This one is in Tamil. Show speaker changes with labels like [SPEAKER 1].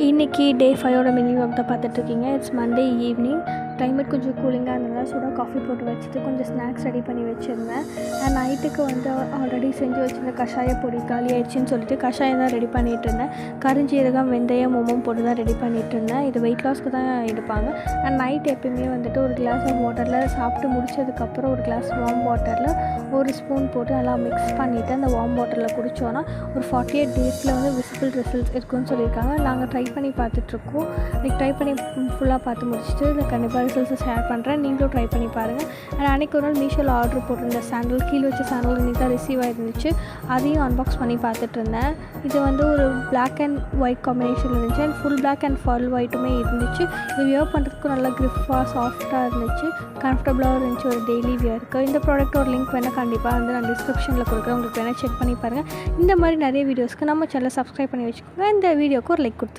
[SPEAKER 1] இன்றைக்கி டே 5ஓட மினி வாக் தான் பார்த்துட்ருக்கீங்க. It's Monday evening. கிளைமேட் கொஞ்சம் கூலிங்காக இருந்ததால் சூடாக காஃபி போட்டு வச்சுட்டு கொஞ்சம் ஸ்நாக்ஸ் ரெடி பண்ணி வச்சுருந்தேன். நைட்டுக்கு ஆல்ரெடி செஞ்சு வச்சுருந்த கஷாய பொடி காலி ஆயிடுச்சுன்னு சொல்லிட்டு கஷாயம் தான் ரெடி பண்ணிகிட்டு இருந்தேன். கருஞ்சீரகம், வெந்தயம், ஓமம் போட்டு தான் ரெடி பண்ணிகிட்டு இருந்தேன். இது வெயிட் லாஸ்க்கு தான் எடுப்பாங்க. நைட் எப்பயுமே ஒரு கிளாஸ் ஆஃப் வாட்டரில் சாப்பிட்டு முடிச்சதுக்கப்புறம் ஒரு கிளாஸ் வார்ம் வாட்டரில் ஒரு ஸ்பூன் போட்டு நல்லா மிக்ஸ் பண்ணிவிட்டு அந்த வார்ம் வாட்டரில் குடித்தோன்னா ஒரு 48 டேஸில் விசிபிள் ரிசல்ட்ஸ் இருக்குன்னு சொல்லியிருக்காங்க. நாங்கள் ட்ரை பண்ணி பார்த்துட்ருக்கோம். ட்ரை பண்ணி ஃபுல்லாக பார்த்து முடிச்சுட்டு இதை கண்டிப்பாக ரிசல்ட்ஸை ஷேர் பண்ணுறேன். நீங்களும் ட்ரை பண்ணி பாருங்கள். அன்றைக்கி ஒரு நாள் மீஷோவில் ஆர்டர் போட்டிருந்த சாண்டல், கீழே வச்ச சாண்டல் நீட்டாக ரிசீவ் ஆகிருந்துச்சு. அதையும் அன்பாக்ஸ் பண்ணி பார்த்துட்டு இருந்தேன். இது ஒரு பிளாக் அண்ட் ஒயிட் காம்பினேஷன் இருந்துச்சு. And full black and full ஒயிட்டுமே இருந்துச்சு. இது வியர் பண்ணுறதுக்கு நல்லா கிரிஃபாக சாஃப்டாக இருந்துச்சு. கம்ஃபர்டபுளாக இருந்துச்சு ஒரு டெய்லி வியருக்கு. இந்த ப்ராடக்ட் ஒரு லிங்க் வேணால் கண்டிப்பாக நான் டிஸ்கிரிப்ஷனில் கொடுக்குறேன். உங்களுக்கு வேணால் செக் பண்ணி பாருங்கள். இந்த மாதிரி நிறைய வீடியோஸ்க்கு நம்ம சேனலை சப்ஸ்கிரைப் பண்ணி வச்சுக்கோங்க. இந்த வீடியோக்கு ஒரு லைக் கொடுத்து